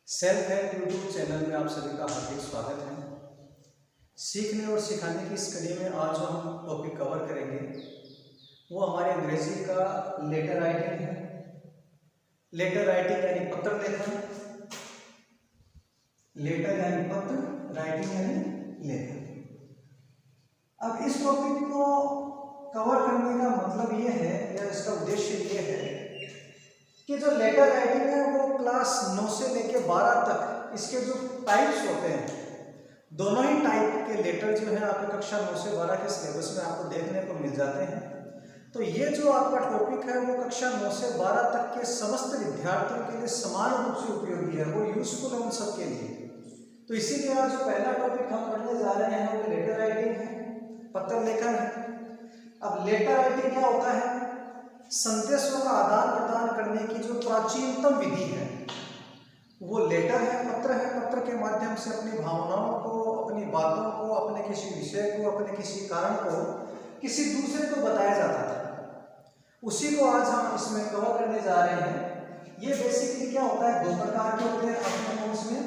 Self help YouTube channel में आप सभी का हार्दिक स्वागत है। सीखने और सिखाने की इस कड़ी में आज जो हम टॉपिक कवर करेंगे वो हमारे अंग्रेजी का लेटर राइटिंग है। लेटर राइटिंग यानी पत्र लेखन, लेटर यानी पत्र, राइटिंग यानी लेखन। अब इस टॉपिक को कवर करने का मतलब ये है या इसका उद्देश्य ये है कि जो लेटर राइटिंग है वो क्लास 9 से लेकर 12 तक इसके जो टाइप्स होते हैं, दोनों ही टाइप के लेटर जो है आपकी कक्षा 9 से 12 के सिलेबस में आपको देखने को मिल जाते हैं। तो ये जो आपका टॉपिक है वो कक्षा 9 से 12 तक के समस्त विद्यार्थियों के लिए समान रूप से उपयोगी है, वो यूजफुल है उन सबके लिए। तो इसीलिए आज जो पहला टॉपिक हम पढ़ने जा रहे हैं वो लेटर राइटिंग है, पत्र लेखन है। अब लेटर राइटिंग क्या होता है? संदेशों का आदान प्रदान करने की जो प्राचीनतम विधि है वो लेटर है, पत्र है। पत्र के माध्यम से अपनी भावनाओं को, अपनी बातों को, अपने किसी विषय को, अपने किसी कारण को किसी दूसरे को बताया जाता था। उसी को आज हम इसमें कवर करने जा रहे हैं। ये बेसिकली क्या होता है, दो प्रकार के होते हैं अपने कोर्स में।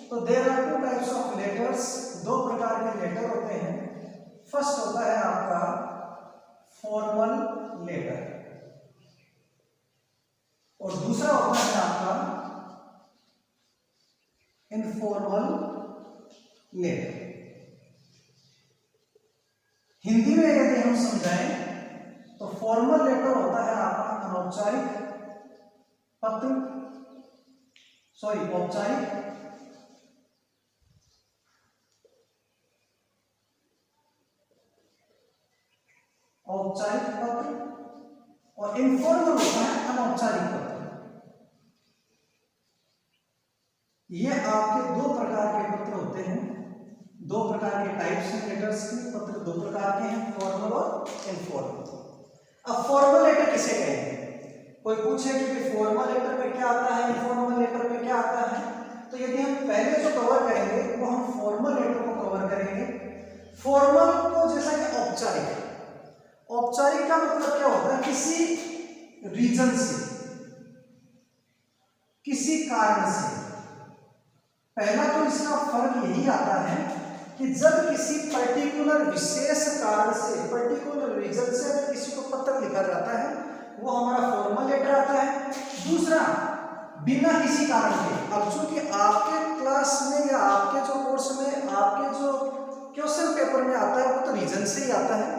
तो there are two types of letters, दो प्रकार के लेटर होते हैं। फर्स्ट होता है आपका फॉर्मल लेटर और दूसरा होता है आपका इनफॉर्मल लेटर। हिंदी में यदि हम समझाएं तो फॉर्मल लेटर होता है आपका अनौपचारिक पत्र, औपचारिक पत्र, और इनफॉर्मल होता है अनौपचारिक पत्र। ये आपके दो प्रकार के पत्र होते हैं, दो प्रकार के टाइप्स हैं लेटर्स के। पत्र दो प्रकार के हैं, फॉर्मल और इनफॉर्मल। अब फॉर्मल लेटर किसे कहेंगे? कोई पूछे कि फॉर्मल लेटर में क्या आता है, इनफॉर्मल लेटर में क्या आता है, तो यदि हम पहले जो कवर करेंगे वो हम फॉर्मल लेटर को कवर करेंगे। फॉर्मल को जैसा कि औपचारिक, औपचारिक का मतलब क्या होता है? किसी रीजन से, किसी कारण से। पहला तो इसका फर्क यही आता है कि जब किसी पर्टिकुलर विशेष कारण से, पर्टिकुलर रीजन से अगर किसी को पत्र लिखा जाता है वो हमारा फॉर्मल लेटर आता है। दूसरा, बिना किसी कारण के। अब चूंकि आपके क्लास में या आपके जो कोर्स में आपके जो क्वेश्चन पेपर में आता है वो तो रीजन से ही आता है।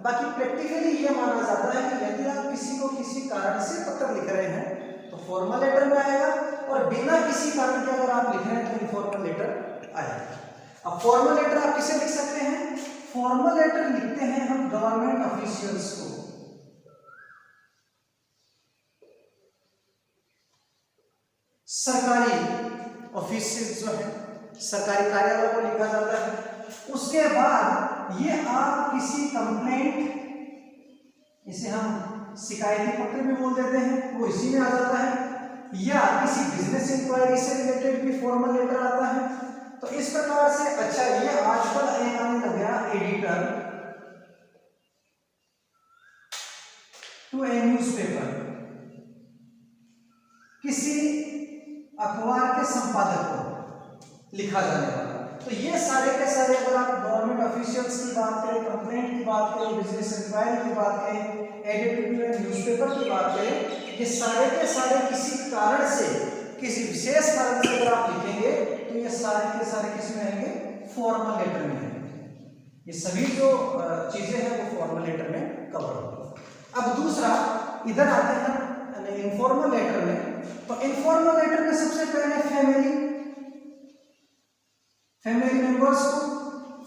बाकी प्रैक्टिकली ये माना जाता है कि यदि आप किसी को किसी कारण से पत्र लिख रहे हैं तो फॉर्मल लेटर में आएगा, और बिना किसी कारण के अगर आप लिख रहे हैं तो इनफॉर्मल लेटर आएगा। अब फॉर्मल लेटर आप किसे लिख सकते हैं? फॉर्मल लेटर लिखते हैं हम गवर्नमेंट ऑफिशियल्स को, सरकारी ऑफिशियल्स जो है, सरकारी कार्यालय को लिखा जाता है। उसके बाद ये आप किसी कंप्लेंट, इसे हम शिकायती पत्र भी बोल देते हैं, वो इसी में आ जाता है। या किसी बिजनेस इंक्वायरी से रिलेटेड भी फॉर्मल लेटर आता है। तो इस प्रकार से, अच्छा ये आजकल आने लग गया एडिटर टू ए न्यूज़पेपर, किसी अखबार के संपादक को लिखा जाने वाला। तो ये सारे के सारे, अगर आप गवर्नमेंट ऑफिशियल्स की बात करें, कंप्लेंट की बात करें, बिजनेस इंक्वायरी की बात करें, एडिटर न्यूज़पेपर की बात करें, ये सारे के सारे किसी कारण से, किसी विशेष कारण से अगर आप लिखेंगे तो ये सारे के सारे किस में आएंगे? फॉर्मल लेटर में आएंगे। ये सभी जो चीजें हैं वो फॉर्मल लेटर में कवर होंगी। अब दूसरा, इधर आते हैं इनफॉर्मल लेटर में। तो इनफॉर्मल लेटर में सबसे पहले फैमिली मेंबर्स को,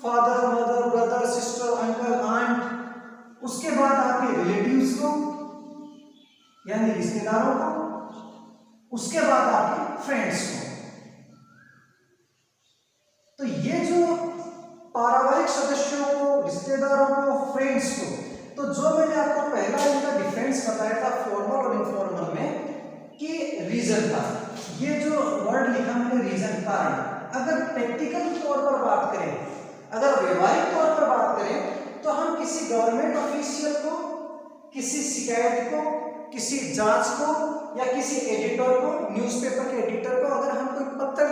father, mother, brother, sister, uncle, aunt. उसके बाद आपके रिलेटिव्स को यानी रिश्तेदारों को। उसके बाद आपके फ्रेंड्स को। तो ये जो पारिवारिक सदस्यों को, रिश्तेदारों को, फ्रेंड्स को, तो जो मैंने आपको पहला इनका डिफरेंस बताया था फॉर्मल और इनफॉर्मल में कि रीजन था। ये जो वर्ड लिखा मैंने रीजन, कारण। अगर प्रैक्टिकल तौर पर बात करें, अगर व्यवहारिक तौर पर बात करें, तो हम किसी गवर्नमेंट ऑफिशियल को, किसी शिकायत को, किसी जांच को, या किसी एडिटर को, न्यूज़पेपर के एडिटर को अगर हम कोई पत्र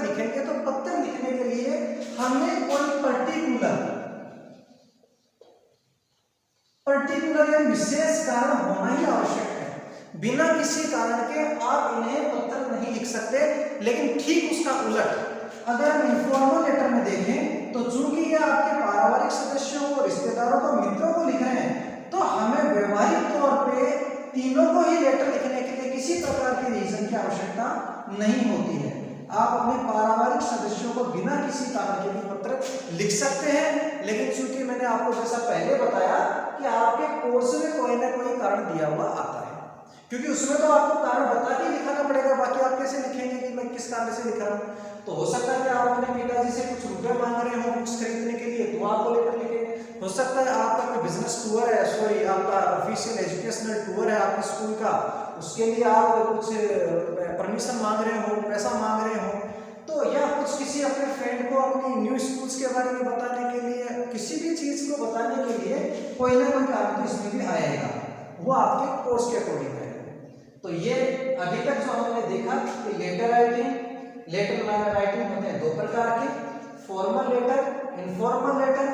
विशेष कारण होना ही आवश्यक है। बिना किसी कारण के आप इन्हें पत्र नहीं लिख सकते। लेकिन ठीक उसका उलट अगर हम इनफॉर्मल लेटर में देखें तो चूंकि ये आपके पारिवारिक सदस्यों को, रिश्तेदारों को, मित्रों को लिख रहे हैं, तो हमें व्यवहारिक तौर पे तीनों को ही लेटर लिखने के लिए किसी प्रकार की रीजन की आवश्यकता नहीं होती है। आप अपने पारिवारिक सदस्यों को बिना किसी कारण के भी पत्र लिख सकते हैं। लेकिन चूंकि मैंने आपको जैसा पहले बताया कि आपके कोर्स में कोई ना कोई कारण दिया हुआ आता है, क्योंकि उसमें तो आपको कारण बता के लिखाना पड़ेगा, बाकी आप कैसे लिखेंगे कि मैं किस कारण से लिख रहा हूँ। तो हो सकता है कि आप अपने पिताजी से कुछ रुपए मांग रहे हो बुक्स खरीदने के लिए, तो आप वो लेटर लिखें। हो सकता है आपका कोई बिजनेस टूर है, सॉरी आपका ऑफिशियल एजुकेशनल टूर है आपके स्कूल का, उसके लिए आप कुछ परमिशन मांग रहे हो, पैसा मांग रहे हो, तो या कुछ किसी अपने फ्रेंड को अपनी न्यू स्कूल्स के बारे में बताने के लिए, किसी भी चीज को बताने के लिए कोई ना कोई कारण तो इसमें भी आएगा, वो आपके कोर्स के अकॉर्डिंग है। तो ये अभी तक जो हमने देखा कि लेटर राइटिंग होते हैं दो प्रकार के, formal letter, informal letter.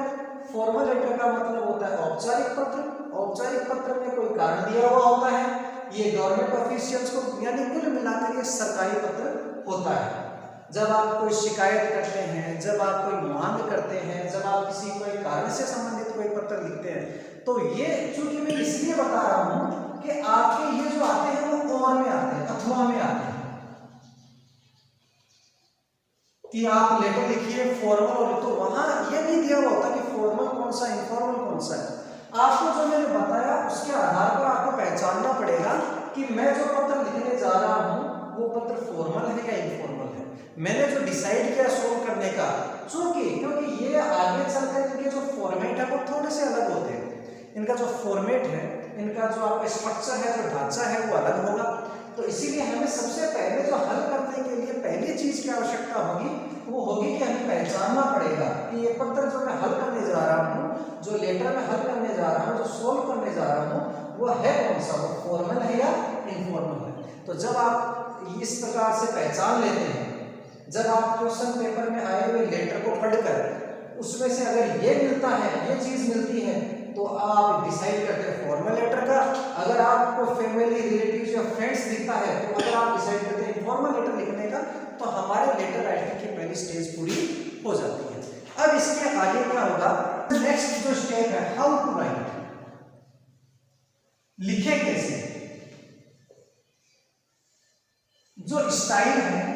Formal letter का मतलब होता है औपचारिक पत्र। औपचारिक पत्र में कोई कारण दिया हुआ होता है, ये गवर्नमेंट ऑफिशियल्स को यानी कुल मिलाकर ये सरकारी पत्र होता है। जब आप कोई शिकायत करते हैं, जब आप कोई मांग करते हैं, जब आप किसी कोई कारण से संबंधित कोई पत्र लिखते हैं, तो ये चूंकि मैं इसलिए बता रहा हूं कि आपके ये जो आते हैं वो और में आते हैं, अथवा में आते हैं कि आप लेटर लिखिए फॉर्मल, और तो वहां ये नहीं दिया हुआ होता कि फॉर्मल कौन सा, इनफॉर्मल कौन सा है। आपको जो मैंने बताया उसके आधार पर आपको पहचानना पड़ेगा कि मैं जो पत्र लिखने जा रहा हूं वो पत्र फॉर्मल है या इनफॉर्मल है। मैंने जो डिसाइड किया सोल्व करने का, क्योंकि ये आगे चलकर इनके जो फॉर्मेट है वो थोड़े से अलग होते हैं। इनका जो फॉर्मेट है, इनका जो आपका स्ट्रक्चर है, जो ढांचा है वो अलग होगा। तो इसीलिए हमें सबसे पहले जो हल करने के लिए पहली चीज की आवश्यकता होगी वो होगी कि हमें पहचानना पड़ेगा कि ये पत्र जो मैं हल करने जा रहा हूँ, जो लेटर में हल करने जा रहा हूँ, जो सोल्व करने जा रहा हूँ, वो है कौन सा, वो फॉर्मल है या इनफॉर्मल है। तो जब आप इस प्रकार से पहचान लेते हैं, जब आप क्वेश्चन पेपर में आए हुए लेटर को पढ़कर उसमें से अगर ये मिलता है, ये चीज मिलती है, तो आप डिसाइड करते हैं फॉर्मल लेटर का। अगर आपको फैमिली, रिलेटिव्स या फ्रेंड्स दिखता है, तो अगर आप डिसाइड करते हैं फॉर्मल लेटर लिखने का, तो हमारे लेटर राइटिंग की पहली स्टेज पूरी हो जाती है। अब इसके आगे क्या होगा, नेक्स्ट जो स्टेप है, हाउ टू राइट, लिखे कैसे। जो स्टाइल है,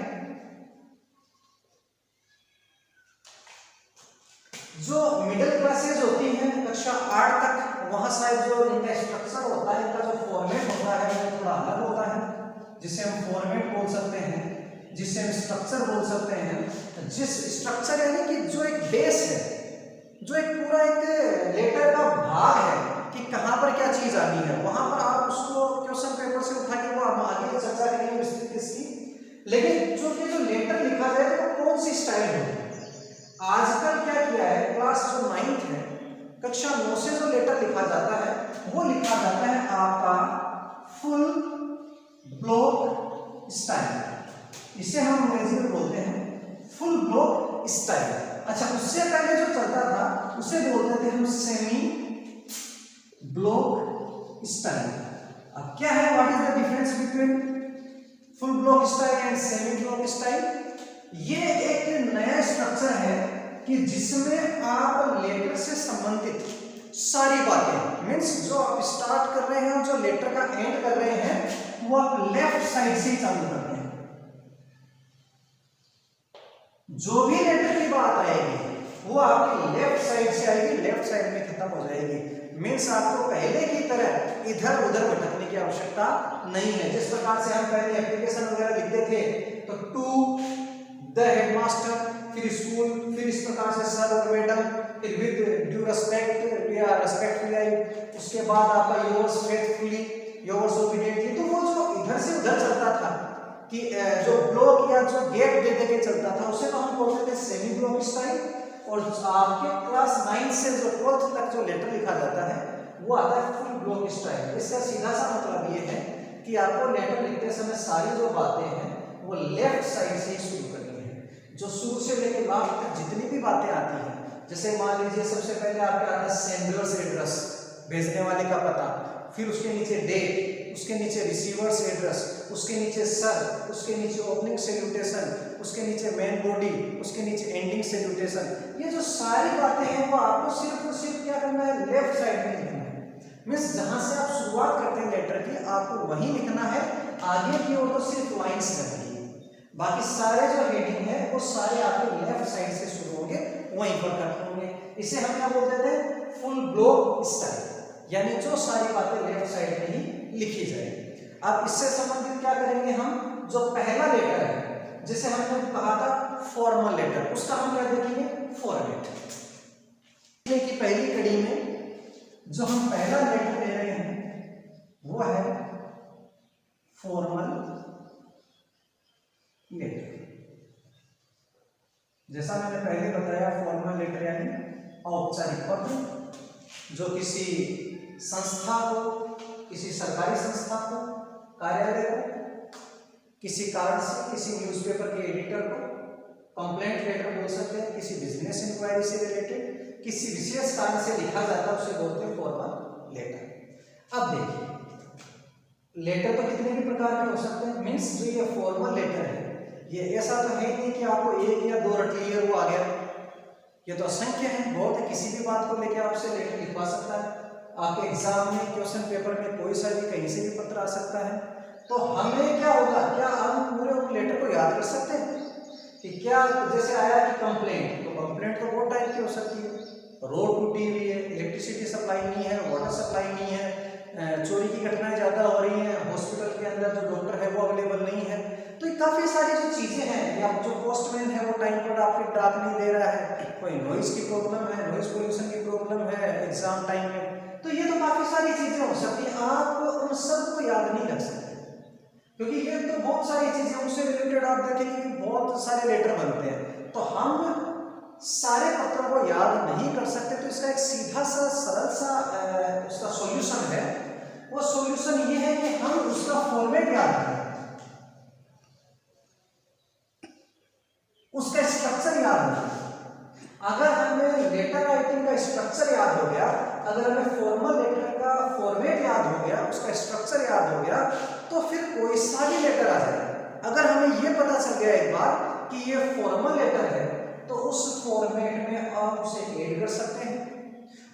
जो मिडिल क्लासेज होती हैं कक्षा 8 तक, वहां शायद जो इनका स्ट्रक्चर होता है, इनका जो फॉर्मेट होता है वो थोड़ा अलग होता है, जिसे हम फॉर्मेट बोल सकते हैं, जिसे हम स्ट्रक्चर बोल सकते हैं। जिस स्ट्रक्चर यानी कि जो एक बेस है, जो एक पूरा एक लेटर का भाग है कि कहां पर क्या चीज आनी है, वहां पर आप उसको क्वेश्चन पेपर से उठा के वो हम आगे चर्चा करेंगे विस्तृत इसकी। लेकिन चूंकि जो लेटर लिखा जाए तो कौन सी स्टाइल होगी, आजकल क्या किया है, क्लास जो 9th है, कक्षा 9 से जो लेटर लिखा जाता है वो लिखा जाता है आपका फुल ब्लॉक स्टाइल। इसे हम अंग्रेजी में बोलते हैं फुल ब्लॉक स्टाइल। अच्छा, उससे पहले जो चलता था उसे बोलते थे हम सेमी ब्लॉक स्टाइल। अब क्या है, what is the difference between full block style and semi block style. ये एक नया स्ट्रक्चर है कि जिसमें आप लेटर से संबंधित सारी बातें, मीन्स जो आप स्टार्ट कर रहे हैं, जो लेटर का एंड कर रहे हैं, वो आप लेफ्ट साइड से ही चालू करते हैं। जो भी लेटर की बात आएगी वो आपकी लेफ्ट साइड से आएगी, लेफ्ट साइड में खत्म हो जाएगी। मीन्स आपको पहले की तरह इधर उधर भटकने की आवश्यकता नहीं है। जिस प्रकार से हम पहले एप्लीकेशन वगैरह लिखते थे, तो टू द हेडमास्टर, फिर स्कूल, फिर इस प्रकार से सर और मैडम, फिर विद ड्यू रिस्पेक्ट या रेस्पेक्टफुली, उसके बाद आपका योर्स फेथफुली, योर्स ओबीडिएंटली। तो वो जो इधर से उधर चलता था कि जो ब्लॉक या जो गैप दे दे के चलता था, उसे तो हम बोलते थे सेमी ब्लॉक स्टाइल। और आपके क्लास 9 से जो 12th तक जो लेटर लिखा जाता है वो आता है फुल ब्लॉक स्टाइल। इसका सीधा सा मतलब ये है कि आपको लेटर लिखते समय सारी जो बातें हैं वो लेफ्ट साइड से ही शुरू करनी है। जो शुरू से लेकर लास्ट तक जितनी भी बातें आती हैं, जैसे मान लीजिए सबसे पहले आपका आता है सेंडर्स एड्रेस, भेजने वाले का पता, फिर उसके नीचे डेट, उसके नीचे रिसीवर्स एड्रेस, उसके नीचे सर, उसके नीचे ओपनिंग सैल्यूटेशन, उसके नीचे मेन बॉडी, उसके नीचे एंडिंग सैल्यूटेशन। ये जो सारी बातें हैं वो आपको सिर्फ और सिर्फ क्या करना है, लेफ्ट साइड में लिखना है। मीन्स जहां से आप शुरुआत करते हैं लेटर की, आपको वही लिखना है, आगे की ओर तो सिर्फ लाइन्स करनी है। बाकी सारे जो हेडिंग है वो सारे आपके लेफ्ट साइड से शुरू होंगे, वहीं पर खत्म होंगे। इसे हम क्या बोलते थे, फुल ब्लॉक स्टाइल, यानी जो सारी बातें लेफ्ट साइड में ही लिखी जाएगी। अब इससे संबंधित क्या करेंगे हम, जो पहला लेटर है जिसे हमने कहा था फॉर्मल लेटर, उसका हम क्या देखेंगे, फॉर्मेट। की पहली कड़ी में जो हम पहला लेटर ले रहे हैं वो है फॉर्मल लेटर। जैसा मैंने पहले बताया, फॉर्मल लेटर यानी औपचारिक पत्र, जो किसी संस्था को, किसी सरकारी संस्था को, कार्यालय को, किसी कारण से किसी न्यूज़पेपर के एडिटर को कंप्लेंट लेटर बोल सकते हैं, किसी बिजनेस इंक्वायरी से रिलेटेड किसी विशेष कारण से लिखा जाता है, उसे बोलते हैं फॉर्मल लेटर। अब देखिए, लेटर तो कितने भी प्रकार के हो सकते हैं। मीन्स जो ये फॉर्मल लेटर है, ये ऐसा तो है नहीं कि आपको एक या दो रट लिए वो आ गया, ये तो असंख्य है, बहुत है। किसी भी बात को लेकर आपसे लेटर लिखवा सकता है। आपके एग्जाम में, क्वेश्चन पेपर में कोई सा भी कहीं से भी पत्र आ सकता है। तो हमें क्या होगा, क्या हम पूरे उन लेटर को याद कर सकते हैं कि क्या, जैसे आया कि कंप्लेंट, तो कंप्लेंट तो बहुत टाइप की हो सकती है। रोड टूटी हुई है, इलेक्ट्रिसिटी सप्लाई नहीं है, वाटर सप्लाई नहीं है, चोरी की घटनाएं ज़्यादा हो रही हैं, हॉस्पिटल के अंदर जो डॉक्टर है वो अवेलेबल नहीं है। तो ये काफ़ी सारी जो चीज़ें हैं, या जो पोस्टमैन है वो टाइम पर आपके डाक नहीं दे रहा है, कोई नॉइज़ की प्रॉब्लम है, नॉइज़ पोल्यूशन की प्रॉब्लम है एग्जाम टाइम में, तो ये तो काफ़ी सारी चीज़ें हो सकती हैं। आप उन सबको याद नहीं रख सकते, क्योंकि ये तो बहुत सारी चीज़ें, उनसे रिलेटेड आप देखेंगे कि बहुत सारे लेटर बनते हैं, तो हम सारे पत्रों को याद नहीं कर सकते। तो इसका एक सीधा सा सरल सा उसका सॉल्यूशन है। वो सॉल्यूशन ये है कि हम उसका फॉर्मेट याद करें, उसका स्ट्रक्चर याद रखें। अगर हमें लेटर राइटिंग का स्ट्रक्चर याद हो गया, अगर हमें फॉर्मल लेटर का फॉर्मेट याद हो गया, उसका स्ट्रक्चर याद हो गया, तो फिर कोई सा भी लेटर आ जाए। अगर हमें ये पता चल गया एक बार कि ये फॉर्मल लेटर है, तो उस फॉर्मेट में आप उसे ऐड कर सकते हैं।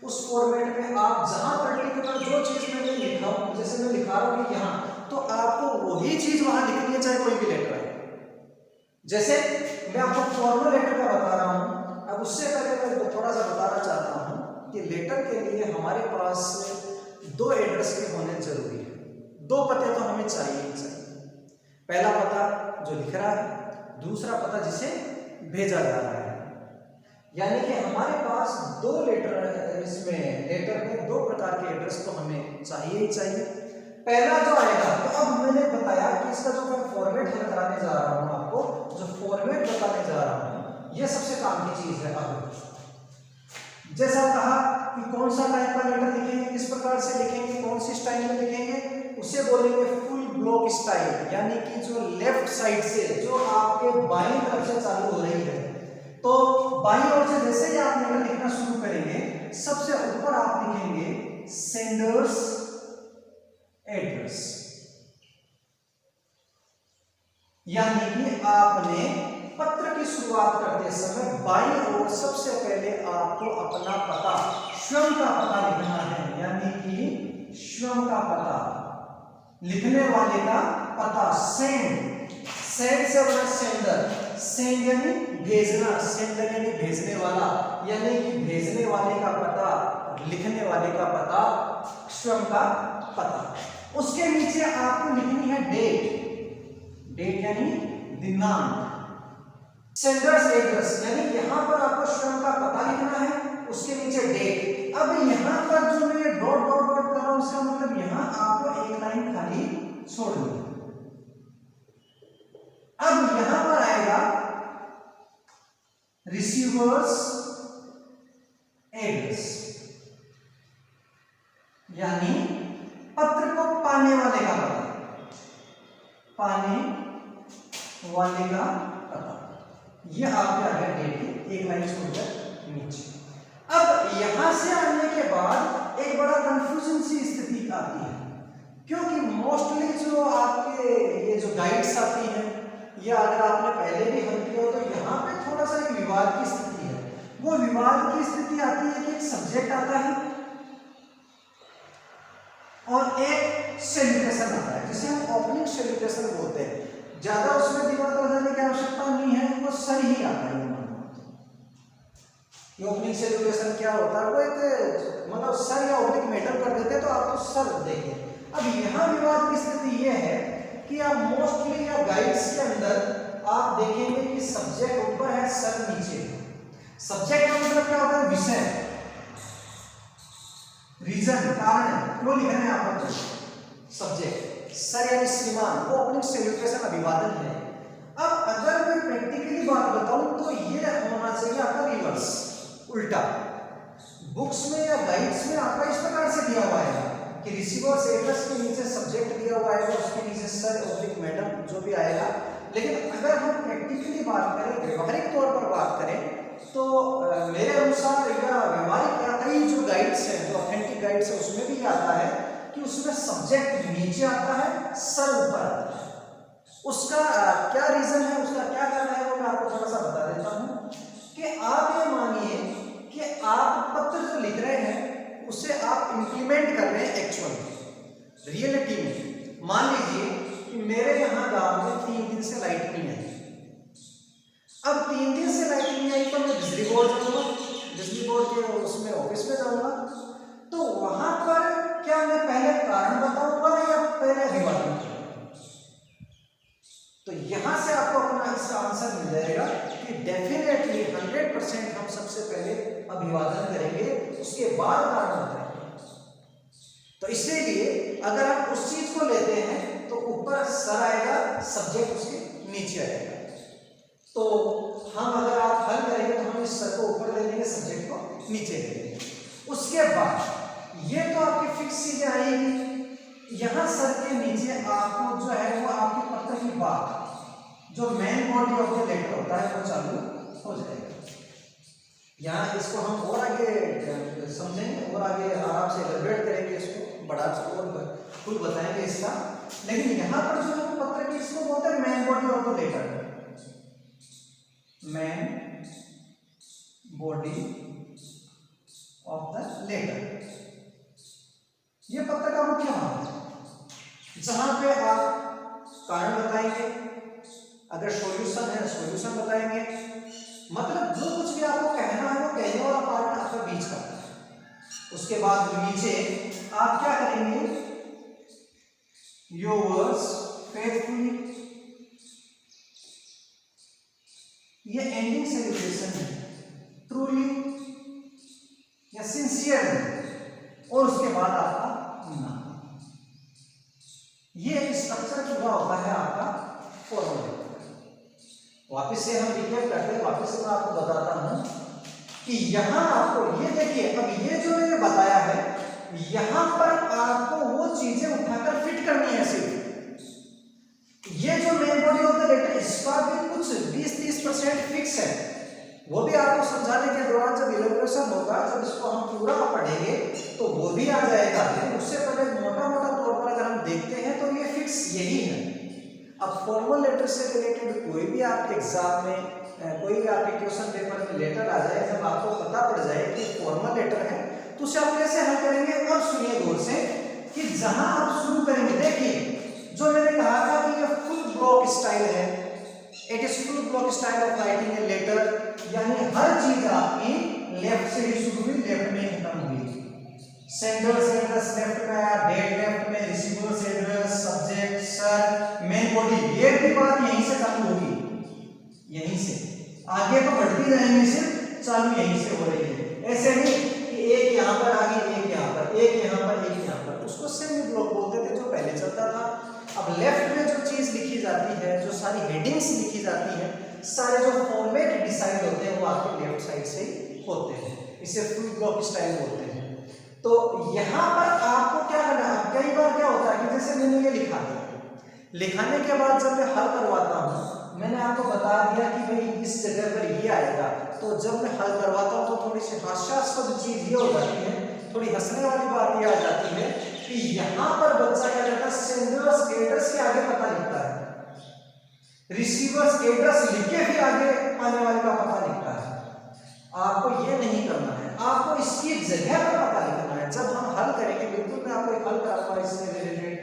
उस फॉर्मेट में आप जहां पर्टिकुलर जो चीज मैंने लिखा हूं, जैसे मैं लिखा रहा हूं कि यहाँ, तो आपको वही चीज वहां लिखनी है, चाहे कोई भी लेटर है। जैसे मैं आपको फॉर्मल लेटर का बता रहा हूं, अब उससे पहले मैं थोड़ा सा बताना चाहता हूं कि लेटर के लिए हमारे पास दो एड्रेस के होने जरूरी है। दो पते तो हमें चाहिए ही चाहिए। पहला पता जो लिख रहा है, दूसरा पता जिसे भेजा जा रहा है। यानी कि हमारे पास दो लेटर, इसमें लेटर में दो प्रकार के एड्रेस तो हमें चाहिए ही चाहिए। पहला जो आएगा, तो अब मैंने बताया कि इसका जो मैं फॉर्मेट हल कराने जा रहा हूं, आपको जो फॉर्मेट बताने जा रहा हूं, ये सबसे काम की चीज है। अब जैसा कहा कि कौन सा टाइप का लेटर लिखेंगे, किस प्रकार से लिखेंगे, कौन सी स्टाइल में लिखेंगे, उसे बोलेंगे फुल ब्लॉक स्टाइल। यानी कि जो लेफ्ट साइड से, जो आपके बाईं तरफ से चालू हो रही है, तो बाईं ओर से जैसे ही आप लेटर लिखना शुरू करेंगे, सबसे ऊपर आप लिखेंगे सेंडर्स एड्रेस। यानी कि आपने पत्र की शुरुआत करते समय बाईं ओर सबसे पहले आपको अपना पता, स्वयं का पता लिखना है। यानी कि स्वयं का पता, लिखने वाले का पता। सेंड, सेंड से बना सेंडर, सेंड यानी भेजना, सेंडर यानी भेजने वाला, यानी कि भेजने वाले का पता, लिखने वाले का पता, स्वयं का पता। उसके नीचे आपको लिखनी है डेट, डेट यानी दिनांक। सेंडर्स एड्रेस, यानी यहां पर आपको स्वयं का पता लिखना है, उसके नीचे डेट। अब यहां पर जो मैं डॉट डॉट डॉट कर रहा हूं, इसका मतलब यहां आपको एक लाइन खाली छोड़नी है। अब यहां पर आएगा रिसीवर्स एड्रेस, यानी पत्र को पाने वाले का पता, पाने वाले का पता। यह आपके आ गया डेट, एक लाइन छोड़कर नीचे। अब यहां से आने के बाद एक बड़ा कंफ्यूजन सी स्थिति आती है। क्योंकि मोस्टली जो आपके ये जो गाइड्स आती हैं, या अगर आपने पहले भी हल किया हो तो यहाँ पे थोड़ा सा एक विवाद की स्थिति है। वो विवाद की स्थिति आती है कि एक सब्जेक्ट आता है और एक सेल्यूटेशन आता है, जिसे हम ओपनिंग सेल्यूटेशन बोलते हैं। ज्यादा उसमें दिमाग लगाने की आवश्यकता नहीं है, वो सर ही आता है। ओपनिंग सेल्यूटेशन क्या होता है, वो एक मतलब सर या ओपनिंग मेटल कर देते हैं, तो आप तो सर देखिए। अब यहाँ विवाद की स्थिति ये है कि आप मोस्टली या गाइड्स के अंदर आप देखेंगे कि सब्जेक्ट ऊपर है, सर नीचे। सब्जेक्ट का मतलब क्या होता है, विषय, रीजन, कारण, क्यों लिखा है यहाँ पर सब्जेक्ट, सर यानी श्रीमान, वो ओपनिंग सेल्यूटेशन अभिवादन है। अब अगर मैं प्रैक्टिकली बात बताऊं तो ये होना चाहिए आपका रिवर्स, उल्टा। बुक्स में या गाइड्स में आपका इस प्रकार से दिया हुआ है कि रिसीवर्स एड्रेस के नीचे सब्जेक्ट दिया हुआ है, उसके नीचे सर ओब्लिक मैडम जो भी आएगा। लेकिन अगर हम प्रैक्टिकली बात करें, व्यवहारिक तौर पर बात करें, तो मेरे अनुसार या व्यवहारिक या कई जो गाइड्स हैं, जो ऑथेंटिक गाइड्स है, उसमें भी आता है कि उसमें सब्जेक्ट नीचे आता है, सर ऊपर आता है। उसका क्या रीजन है, उसका क्या कारण है, वो मैं आपको थोड़ा सा बता देता हूँ कि आप ये मानिए कि आप पत्र जो लिख रहे हैं उसे आप इंप्लीमेंट कर रहे हैं एक्चुअल रियलिटी में। मान लीजिए कि मेरे यहाँ गांव में 3 दिन से लाइट नहीं आई। अब 3 दिन से लाइट नहीं आई तो मैं बिजली बोर्ड जाऊंगा, बिजली बोर्ड के उसमें ऑफिस में जाऊंगा, तो वहां पर क्या मैं पहले कारण बताऊंगा या पहले अभिवादन करूंगा? तो यहां से आपको अपना इसका आंसर मिल जाएगा कि डेफिनेटली 100% हम सबसे पहले अभिवादन करेंगे, उसके बाद कारण बताएंगे। तो इसीलिए अगर हम उस चीज को लेते हैं तो ऊपर सर आएगा, सब्जेक्ट उसके नीचे आएगा। तो हम अगर आप हल करेंगे तो हम इस सर को ऊपर ले लेंगे, सब्जेक्ट को नीचे ले लेंगे। उसके बाद ये तो आपकी फिक्स चीजें आएंगी। यहाँ सर के नीचे आपको जो है वो आपके पत्र की बात, जो main body of the letter होता है, वो चालू हो जाएगा। यहाँ इसको हम और आगे समझेंगे और आगे आराम से एलिब्रेट करेंगे, इसको बड़ा और फुल बताएंगे इसका। लेकिन यहाँ पर जो है पत्र की इसको बोलते हैं main body of the letter, main body of the letter. ये पत्र का मुख्य भाग है, जहां पे आप कारण बताएंगे, अगर सॉल्यूशन है सॉल्यूशन बताएंगे, मतलब जो कुछ भी आपको कहना है वो कहने वाला पार्ट आपका बीच का है। उसके बाद नीचे आप क्या करेंगे, योर्स फेथफुली, ये एंडिंग सेलिब्रेशन है, ट्रूली या सिंसियरली, और उसके बाद आपका नाम। ये स्ट्रक्चर पूरा होता है आपका फॉर्मल। वापस से हम रिकैप करते हैं, वापस से मैं आपको बताता हूं कि यहां आपको ये देखिए, अब ये जो मैंने बताया है यहां पर आपको वो चीजें उठाकर फिट करनी है। सिर्फ ये जो main body of the letter, इसका भी कुछ 20-30% फिक्स है, वो भी आपको समझाने के दौरान जब इलैबोरेशन होगा, जब इसको हम पूरा पढ़ेंगे तो वो भी आ जाएगा। उससे पहले मोटा मोटा तौर पर अगर हम देखते हैं तो ये फिक्स यही है। अब फॉर्मल लेटर से रिलेटेड कोई भी आपके एग्जाम में, कोई भी आपके क्वेश्चन पेपर में लेटर आ जाए, जब आपको पता पड़ जाए कि फॉर्मल लेटर है, तो उसे आप कैसे हल करेंगे? अब सुनिए गौर से कि जहां आप शुरू करेंगे, देखिए जो मैंने कहा था कि ये फुल ब्लॉक स्टाइल है, it is full block style of writing a letter, यानी हर चीज आपकी लेफ्ट से ही शुरू हुई, लेफ्ट में खत्म हुई। सेंडर्स एड्रेस लेफ्ट में आया, डेट लेफ्ट में, receiver's address, subject, sir, main body, ये भी बात यहीं से चालू होगी, यहीं से आगे तो बढ़ती जाएंगी, सिर्फ चालू यहीं से हो रही है। ऐसे नहीं कि एक यहाँ पर आ गई, एक यहाँ पर, एक यहाँ पर, एक यहाँ पर, उसको सेमी ब्लॉक बोलते थे जो पहले चलता था। अब लेफ्ट में जो चीज लिखी जाती है, जो सारी हेडिंग्स लिखी जाती है, सारे जो फॉर्मेट डिसाइड होते हैं वो आपके लेफ्ट साइड से होते हैं, इसे फुल ब्लॉक स्टाइल बोलते हैं। तो यहाँ पर आपको क्या करना है, कई बार क्या होता है कि जैसे मैंने ये लिखा है, लिखाने के बाद जब मैं हल करवाता हूँ, मैंने आपको बता दिया कि भाई इस जगह पर ये आएगा, तो जब मैं हल करवाता हूँ तो थोड़ी सी हास्यास्पद चीज ये हो जाती है, थोड़ी हंसने वाली बात ये आ जाती है कि यहां पर बच्चा क्या करता है, सेंडर्स एड्रेस के आगे पता लिखता है, रिसीवर्स एड्रेस लिख के भी आगे पाने वाले का पता लिखता है। आपको ये नहीं करना है, आपको इसकी जगह पर पता लिखना है। जब हम हल करेंगे, बिल्कुल मैं आपको एक हल कराऊंगा इससे रिलेटेड,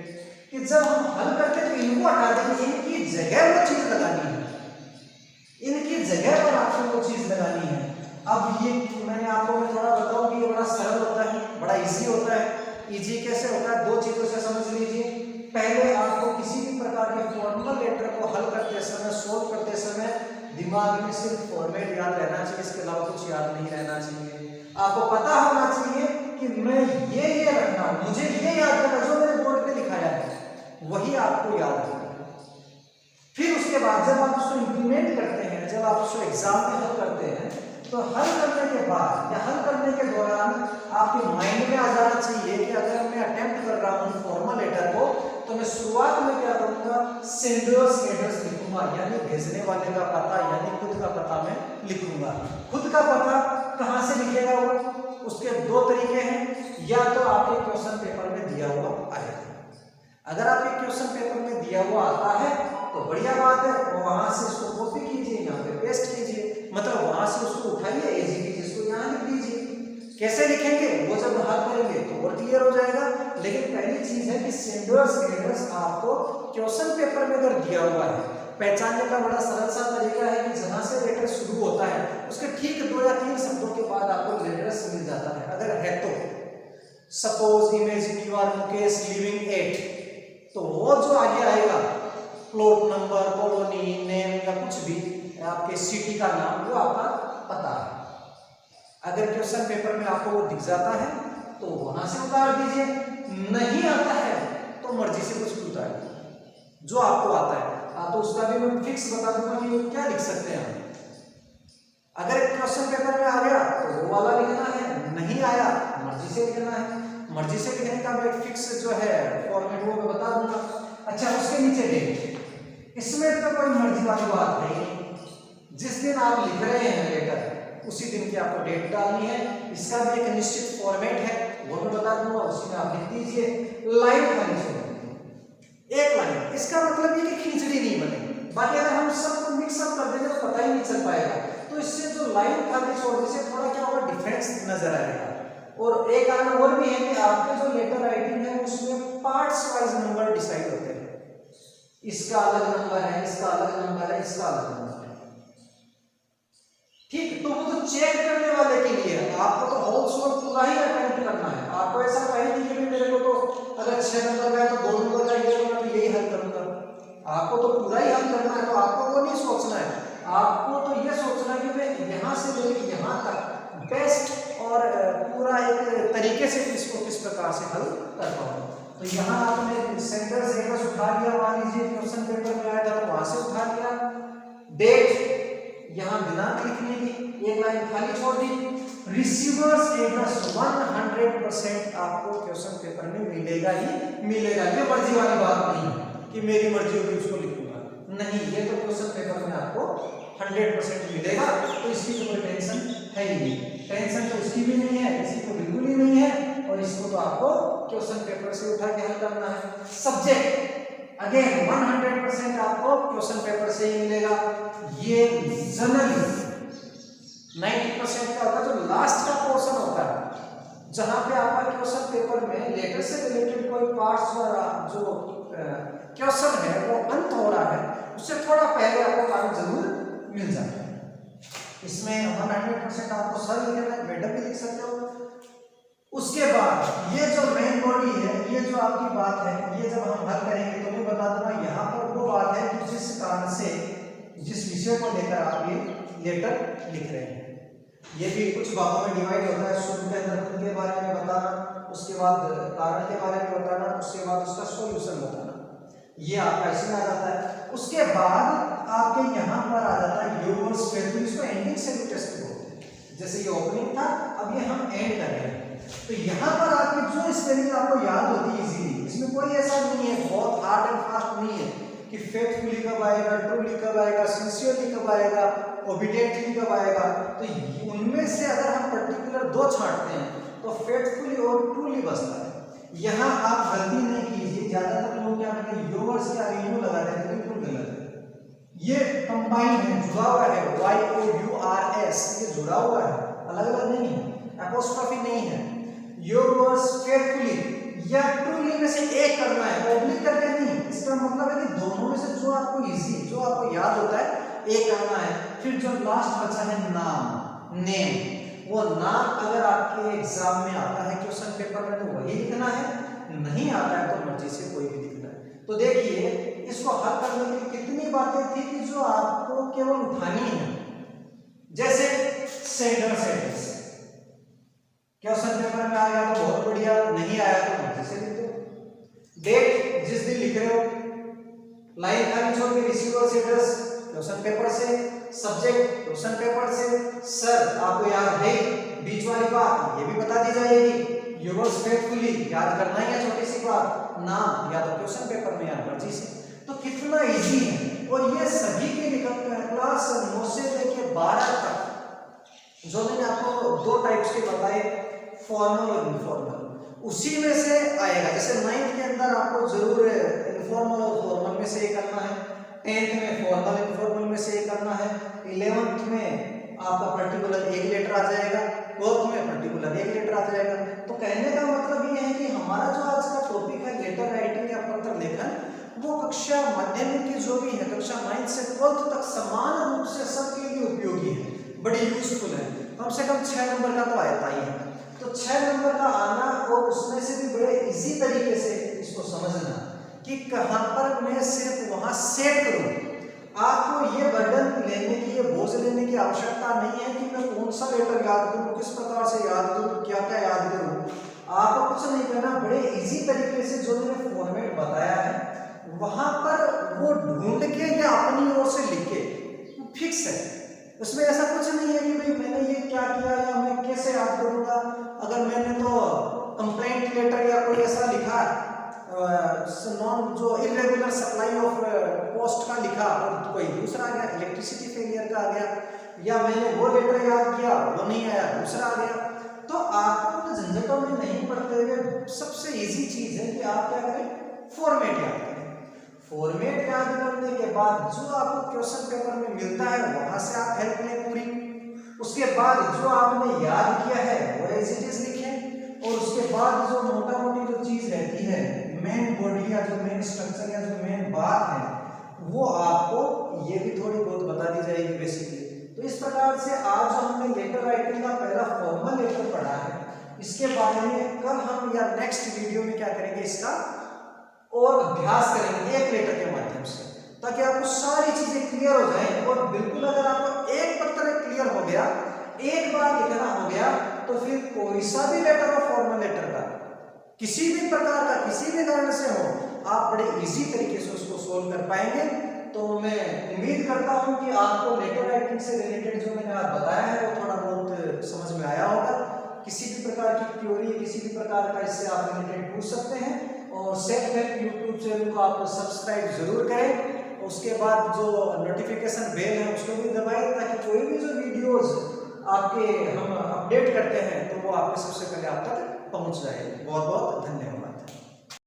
कि जब हम हल करते तो इनको हटा देंगे, इनकी जगह वो चीज लगानी है, इनकी जगह पर आपको वो चीज लगानी है। अब ये मैंने आपको मैं थोड़ा बताऊं कि ये बड़ा सरल होता है, बड़ा इजी होता है। इजी कैसे होता है, दो चीजों से समझ लीजिए। पहले आपको किसी भी प्रकार के फॉर्मल लेटर को हल करते समय, सोल्व करते समय दिमाग में सिर्फ फॉर्मेट याद रहना चाहिए, इसके अलावा कुछ याद नहीं रहना चाहिए। आपको पता होना चाहिए कि मैं ये रखना, मुझे ये याद करना, जो मैंने बोर्ड पे लिखाया है वही आपको याद रखना। फिर उसके बाद जब आप उसको इंप्लीमेंट करते हैं, जब आप उसको एग्जाम में हल करते हैं, तो हल करने के बाद या हल करने के दौरान आपके माइंड में आ जाना चाहिए कि अगर मैं अटेम्प्ट कर रहा हूँ फॉर्मल लेटर को, तो मैं शुरुआत में क्या करूंगा, सेंडर्स एड्रेस लिखूंगा, यानी भेजने वाले का पता, यानी खुद का पता मैं लिखूंगा। खुद का पता कहां से लिखेगा वो, उसके दो तरीके हैं, या तो आपके क्वेश्चन पेपर में दिया हुआ आएगा। अगर आपके क्वेश्चन पेपर में दिया हुआ आता है तो बढ़िया बात है, वहां से उसको कॉपी कीजिए, यहाँ पे पेस्ट कीजिए, मतलब वहां से उसको उठाइए, इजीली जिसको यहाँ लिख दीजिए। कैसे लिखेंगे वो जब हल करेंगे तो और क्लियर हो जाएगा। लेकिन पहली चीज है कि सेंडर्स एड्रेस आपको क्वेश्चन पेपर में अगर दिया हुआ है, पहचानने का बड़ा सरल सा तरीका है कि जहां से लेटर शुरू होता है उसके ठीक 2 या 3 शब्दों के बाद आपको एड्रेस मिल जाता है। अगर है तो suppose imagine you are Mukesh living at, तो वो जो आगे आएगा प्लॉट नंबर, कॉलोनी नेम या कुछ भी आपके सिटी का नाम, वो आपका पता है। अगर क्वेश्चन पेपर में आपको वो दिख जाता है तो वहां से उतार दीजिए, नहीं आता है तो मर्जी से कुछ भी उतार दीजिए जो आपको आता है। तो उसका भी मैं फिक्स बता दूंगा कि वो क्या लिख सकते हैं आप। अगर क्वेश्चन पेपर में आ गया तो वो वाला लिखना है, नहीं आया मर्जी से लिखना है। मर्जी से लिखने का मैं फिक्स जो है फॉर्मेट वो मैं बता दूंगा। अच्छा, उसके नीचे डेट, इसमें तो कोई मर्जी वाली बात नहीं, जिस दिन आप लिख रहे हैं लेटर उसी दिन की आपको डेट डालनी है। इसका भी एक निश्चित फॉर्मेट है, वो मैं बता दूंगा, उसी में आप लिख दीजिए। लाइन खाली छोड़ दीजिए, एक लाइन। इसका मतलब ये कि खिचड़ी नहीं बनेगी, बाकी अगर हम सबको मिक्सअप कर देंगे तो पता ही नहीं चल पाएगा। तो इससे जो लाइन खाली छोड़ने से थोड़ा क्या होगा, डिफरेंस नजर आएगा। और एक कारण और भी है कि आपके जो लेटर राइटिंग है उसमें पार्ट्स वाइज नंबर डिसाइड होते हैं। इसका अलग नंबर है, इसका अलग नंबर है, इसका अलग नंबर है, ठीक। तो वो तो चेक करने वाले के लिए, आपको तो होल सोल पूरा ही अटेम्प्ट करना है। आपको ऐसा कहीं नहीं कि मेरे को तो अगर 6 नंबर का है तो 2 नंबर का ये होगा तो यही हल करूंगा। आपको तो पूरा ही हल करना है। तो आपको वो नहीं सोचना है, आपको तो ये सोचना है कि मैं यहाँ से लेकर यहाँ तक बेस्ट और पूरा एक तरीके से इसको किस प्रकार से हल कर पाऊँ। तो यहाँ आपने सेंटर से बस उठा लिया, मान लीजिए क्वेश्चन पेपर में आया था तो वहां से उठा लिया। डेट, यहाँ दिनांक लिखने की एक लाइन खाली छोड़ दी। रिसीवर्स एड्रेस 100% आपको क्वेश्चन पेपर में मिलेगा ही मिलेगा। ये मर्जी वाली बात नहीं कि मेरी मर्जी होगी उसको लिखूंगा, नहीं, ये तो क्वेश्चन पेपर में आपको 100% मिलेगा। तो इसकी कोई टेंशन है ही नहीं। टेंशन तो इसकी भी नहीं है, इसकी तो बिल्कुल ही नहीं है। और इसको तो आपको क्वेश्चन पेपर से उठा के हल करना है। सब्जेक्ट अगेन 100% आपको क्वेश्चन पेपर से ही मिलेगा। ये जनरली 90% का होता है, जो लास्ट का पोर्शन होता है जहां पे आपका क्वेश्चन पेपर में लेटर से रिलेटेड कोई पार्ट्स जो क्वेश्चन है वो अंत हो रहा है, उससे थोड़ा पहले आपको कारण जरूर मिल जाता है। इसमें 100% आपको सर लिखना है, मैडम भी लिख सकते हो। उसके बाद ये जो मेन बॉडी है, ये जो आपकी बात है, ये जब हम हल करेंगे तो मैं बता दूंगा यहाँ पर वो बात है कि जिस कारण से जिस विषय को लेकर आप ये लेटर लिख रहे हैं, ये भी कुछ भागों में डिवाइड होता है। शुरू के अंदर खुद के बारे में बताना, उसके बाद कारण के बारे में बताना, उसके बाद उसका सॉल्यूशन बताना, ये आपका इसमें आ जाता है। उसके बाद आपके यहाँ पर आ जाता है योर्स फेथफुल, इसको एंडिंग से भी टेस्ट बोलते हैं। जैसे ये ओपनिंग था, अब ये हम एंड कर रहे हैं। तो यहाँ पर आपकी जो स्पेलिंग आपको याद होती है इजीली, इसमें कोई ऐसा नहीं है, बहुत हार्ड एंड फास्ट नहीं है कि फेथफुली कब आएगा, ट्रूली कब आएगा, सिंसियरली कब आएगा, ओबीडिएंटली कब आएगा। तो उनमें से अगर हम पर्टिकुलर 2 छांटते हैं तो फेथफुली और ट्रूली बचता है। यहाँ आप गलती नहीं कीजिए, ज्यादातर लोग क्या करते हैं योवर्स के आगे यू लगा देते हैं, बिल्कुल गलत है। ये कंबाइन है, जुड़ा हुआ है, YOURS, ये जुड़ा हुआ है, अलग अलग नहीं है, एपोस्ट्रोफी नहीं है। योवर्स फेयरफुली या ट्रूली में से एक करना है, ओब्लिक करके नहीं। इसका मतलब है कि दोनों में से जो आपको इजी, जो आपको याद होता है, एक करना है। फिर जो लास्ट बचा है नाम, नेम, वो नाम अगर आपके एग्जाम में आता है क्वेश्चन पेपर में तो वही लिखना है, नहीं आता है तो मर्जी से कोई भी लिखना है। तो देखिए इसको हल करने के लिए कितनी बातें थी कि जो आपको केवल उठानी है, जैसे सेंडर सेंटेंस, क्वेश्चन पेपर में आ गया तो बहुत बढ़िया, नहीं आया तो मर्जी से लिख दो। डेट जिस दिन लिख रहे हो, लाइन खाली छोड़ के रिसीवर से एड्रेस क्वेश्चन पेपर से, सब्जेक्ट क्वेश्चन पेपर से, सर आपको याद है बीच वाली बात ये भी बता दी जाएगी, योवर्स फेयरफुली याद करना ही है, छोटी सी बात, नाम या तो क्वेश्चन पेपर में या मर्जी से। तो कितना इजी है, और ये सभी के निकलते हैं क्लास 9 से लेकर 12 तक। जो मैंने आपको दो टाइप्स के बताए, फॉर्मल और इनफॉर्मल, उसी में से आएगा। जैसे 9th के अंदर आपको जरूर इनफॉर्मल और फॉर्मल में से ये करना है, 10th में फॉर्मल इनफॉर्मल में से ये करना है, 11th में आपका पर्टिकुलर एक लेटर आ जाएगा, 12th में पर्टिकुलर एक लेटर आ जाएगा। तो कहने का मतलब ये है कि हमारा जो आज का टॉपिक है लेटर राइटिंग या पत्र लेखन, वो कक्षा माध्यमिक की जो भी है, कक्षा 9th से 12th तक समान रूप से सबके लिए उपयोगी है, बड़ी यूजफुल है। कम से कम 6 नंबर का तो आता ही है। तो 6 नंबर का आना, और उसमें से भी बड़े इजी तरीके से इसको समझना कि कहां पर मैं सिर्फ वहां सेट करूं। आपको ये बर्डन लेने की, ये बोझ लेने की आवश्यकता नहीं है कि मैं कौन सा लेटर याद करूं, किस प्रकार से याद करूं, क्या क्या याद करूं। आपको कुछ नहीं करना, बड़े इजी तरीके से जो मैंने फॉर्मेट बताया है वहां पर वो ढूंढ के या अपनी ओर से लिख के फिक्स है। उसमें ऐसा कुछ नहीं है कि भाई मैंने ये क्या किया या मैं कैसे याद करूंगा। अगर मैंने तो कंप्लेंट लेटर या कोई ऐसा लिखा, नॉन जो इरेगुलर सप्लाई ऑफ पोस्ट का लिखा और कोई दूसरा आ गया, इलेक्ट्रिसिटी फेलियर का आ गया, या मैंने वो लेटर याद किया वो नहीं आया, दूसरा आ गया। तो आपको तो झंझटों में नहीं पड़ते हुए सबसे इजी चीज है कि आप क्या करें, फॉर्मेट याद करें। फॉर्मेट याद करने के बाद जो आपको क्वेश्चन पेपर में मिलता है वहां से आप हेल्प लें पूरी। उसके बाद जो आपने याद किया है वो एज इट इज लिखें, और उसके बाद जो मोटा मोटी जो चीज रहती है, मेन बॉडी या जो मेन स्ट्रक्चर या जो मेन बात है, वो आपको ये भी थोड़ी बहुत बता दी जाएगी बेसिकली। तो इस प्रकार से आज जो हमने लेटर राइटिंग का पहला फॉर्मल लेटर पढ़ा है, इसके बारे में कल हम या नेक्स्ट वीडियो में क्या करेंगे, इसका और अभ्यास करेंगे एक लेटर के माध्यम से, ताकि आपको सारी चीजें क्लियर हो जाएं। और बिल्कुल अगर आपको एक पत्र क्लियर हो गया, एक बार लिखना हो गया, तो फिर कोई सा भी लेटर हो, फॉर्मल लेटर का, किसी भी प्रकार का, किसी भी कारण से हो, आप बड़े इजी तरीके से उसको सोल्व कर पाएंगे। तो मैं उम्मीद करता हूं कि आपको लेटर राइटिंग से रिलेटेड जो मैंने आप बताया है वो थोड़ा बहुत समझ में आया होगा। किसी भी प्रकार की थ्योरी, किसी भी प्रकार का इससे आप रिलेटेड पूछ सकते हैं। और सेल्फ हेल्प यूट्यूब चैनल को आप सब्सक्राइब जरूर करें। उसके बाद जो नोटिफिकेशन बेल है उसको भी दबाएं, ताकि कोई भी जो वीडियोस आपके हम अपडेट करते हैं तो वो आपके सबसे पहले आप तक पहुंच जाए। बहुत बहुत धन्यवाद।